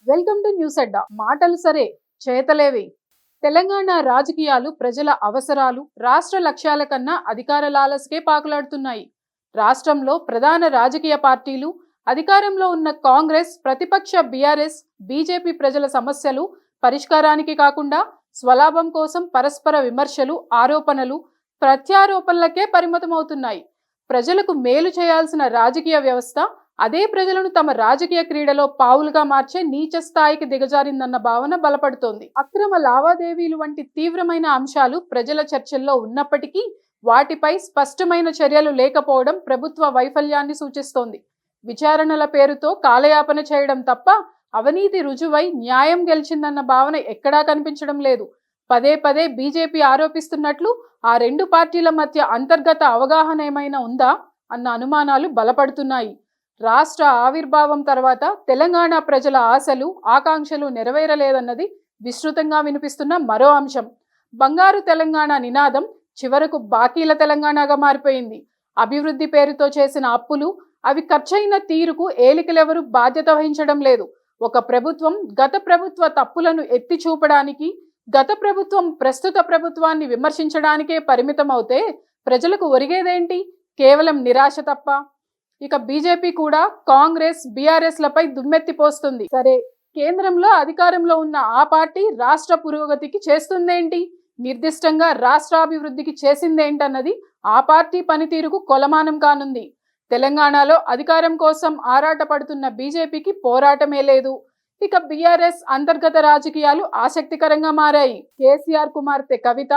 Welcome to news అడ్డా. మాటలు సరే, చేతలేవి. తెలంగాణ రాజకీయాలు ప్రజల అవసరాలు, రాష్ట్ర లక్ష్యాల కన్నా అధికార లాలస్కే పాకులాడుతున్నాయి. రాష్ట్రంలో ప్రధాన రాజకీయ పార్టీలు, అధికారంలో ఉన్న కాంగ్రెస్, ప్రతిపక్ష బీఆర్ఎస్, బీజేపీ ప్రజల సమస్యలు పరిష్కారానికి కాకుండా స్వలాభం కోసం పరస్పర విమర్శలు, ఆరోపణలు, ప్రత్యారోపణలకే పరిమితమవుతున్నాయి. ప్రజలకు మేలు చేయాల్సిన రాజకీయ వ్యవస్థ అదే ప్రజలను తమ రాజకీయ క్రీడలో పావులుగా మార్చే నీచ స్థాయికి దిగజారిందన్న భావన బలపడుతోంది. అక్రమ లావాదేవీలు వంటి తీవ్రమైన అంశాలు ప్రజల చర్చల్లో ఉన్నప్పటికీ వాటిపై స్పష్టమైన చర్యలు లేకపోవడం ప్రభుత్వ వైఫల్యాన్ని సూచిస్తోంది. విచారణల పేరుతో కాలయాపన చేయడం తప్ప అవినీతి రుజువై న్యాయం గెలిచిందన్న భావన ఎక్కడా కనిపించడం లేదు. పదే పదే బీజేపీ ఆరోపిస్తున్నట్లు ఆ రెండు పార్టీల మధ్య అంతర్గత అవగాహన ఏమైనా ఉందా అన్న అనుమానాలు బలపడుతున్నాయి. రాష్ట్ర ఆవిర్భావం తర్వాత తెలంగాణ ప్రజల ఆశలు, ఆకాంక్షలు నెరవేరలేదన్నది విస్తృతంగా వినిపిస్తున్న మరో అంశం. బంగారు తెలంగాణ నినాదం చివరకు బాకీల తెలంగాణగా మారిపోయింది. అభివృద్ధి పేరుతో చేసిన అప్పులు, అవి ఖర్చయిన తీరుకు ఏలికలెవరూ బాధ్యత వహించడం లేదు. ఒక ప్రభుత్వం గత ప్రభుత్వ తప్పులను ఎత్తి చూపడానికి, గత ప్రభుత్వం ప్రస్తుత ప్రభుత్వాన్ని విమర్శించడానికే పరిమితమవుతే ప్రజలకు ఒరిగేదేంటి? కేవలం నిరాశ తప్ప. ఇక బీజేపీ కూడా కాంగ్రెస్, బీఆర్ఎస్లపై దుమ్మెత్తిపోస్తుంది. సరే, కేంద్రంలో అధికారంలో ఉన్న ఆ పార్టీ రాష్ట్ర పురోగతికి చేస్తుందేంటి? నిర్దిష్టంగా రాష్ట్రాభివృద్ధికి చేసిందేంటన్నది ఆ పార్టీ పనితీరుకు కొలమానం కానుంది. తెలంగాణలో అధికారం కోసం ఆరాటపడుతున్న బీజేపీకి పోరాటమే లేదు. ఇక బీఆర్ఎస్ అంతర్గత రాజకీయాలు ఆసక్తికరంగా మారాయి. కేసీఆర్ కుమార్తె కవిత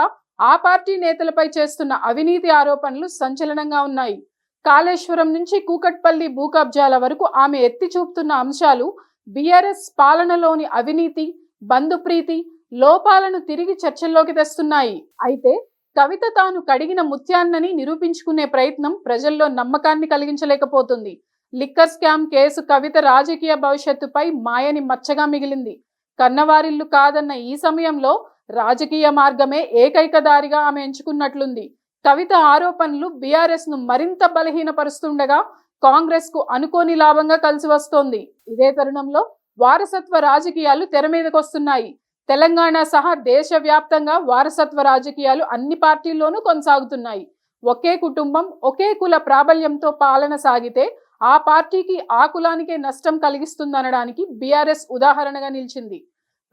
ఆ పార్టీ నేతలపై చేస్తున్న అవినీతి ఆరోపణలు సంచలనంగా ఉన్నాయి. కాళేశ్వరం నుంచి కూకట్పల్లి భూ కబ్జాల వరకు ఆమె ఎత్తి చూపుతున్న అంశాలు బీఆర్ఎస్ పాలనలోని అవినీతి, బంధుప్రీతి, లోపాలను తిరిగి చర్చల్లోకి తెస్తున్నాయి. అయితే కవిత తాను కడిగిన ముత్యాన్నని నిరూపించుకునే ప్రయత్నం ప్రజల్లో నమ్మకాన్ని కలిగించలేకపోతుంది. లిక్కర్ స్కామ్ కేసు కవిత రాజకీయ భవిష్యత్తుపై మాయని మచ్చగా మిగిలింది. కన్నవారిల్లు కాదన్న ఈ సమయంలో రాజకీయ మార్గమే ఏకైక దారిగా ఆమె ఎంచుకున్నట్లుంది. కవిత ఆరోపణలు బీఆర్ఎస్ ను మరింత బలహీనపరుస్తుండగా కాంగ్రెస్ కు అనుకోని లాభంగా కలిసి వస్తోంది. ఇదే తరుణంలో వారసత్వ రాజకీయాలు తెర మీదకొస్తున్నాయి. తెలంగాణ సహా దేశవ్యాప్తంగా వారసత్వ రాజకీయాలు అన్ని పార్టీల్లోనూ కొనసాగుతున్నాయి. ఒకే కుటుంబం, ఒకే కుల ప్రాబల్యంతో పాలన సాగితే ఆ పార్టీకి ఆ కులానికే నష్టం కలిగిస్తుందనడానికి బీఆర్ఎస్ ఉదాహరణగా నిలిచింది.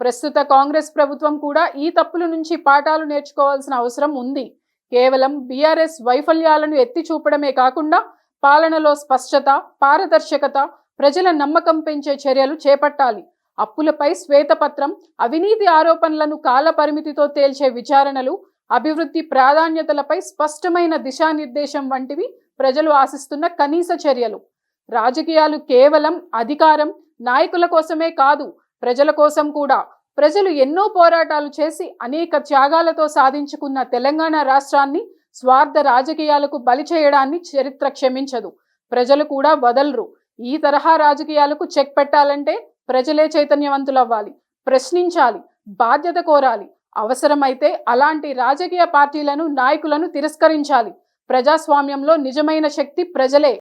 ప్రస్తుత కాంగ్రెస్ ప్రభుత్వం కూడా ఈ తప్పుల నుంచి పాఠాలు నేర్చుకోవాల్సిన అవసరం ఉంది. కేవలం బీఆర్ఎస్ వైఫల్యాలను ఎత్తి చూపడమే కాకుండా పాలనలో స్పష్టత, పారదర్శకత, ప్రజల నమ్మకం పెంచే చర్యలు చేపట్టాలి. అప్పులపై శ్వేతపత్రం, అవినీతి ఆరోపణలను కాల పరిమితితో తేల్చే విచారణలు, అభివృద్ధి ప్రాధాన్యతలపై స్పష్టమైన దిశానిర్దేశం వంటివి ప్రజలు ఆశిస్తున్న కనీస చర్యలు. రాజకీయాలు కేవలం అధికారం, నాయకుల కోసమే కాదు, ప్రజల కోసం కూడా. ప్రజలు ఎన్నో పోరాటాలు చేసి అనేక త్యాగాలతో సాధించుకున్న తెలంగాణ రాష్ట్రాన్ని స్వార్థ రాజకీయాలకు బలి చేయడాన్ని చరిత్ర క్షమించదు. ప్రజలు కూడా వదలరు. ఈ తరహా రాజకీయాలకు చెక్ పెట్టాలంటే ప్రజలే చైతన్యవంతులవ్వాలి, ప్రశ్నించాలి, బాధ్యత కోరాలి. అవసరమైతే అలాంటి రాజకీయ పార్టీలను, నాయకులను తిరస్కరించాలి. ప్రజాస్వామ్యంలో నిజమైన శక్తి ప్రజలే.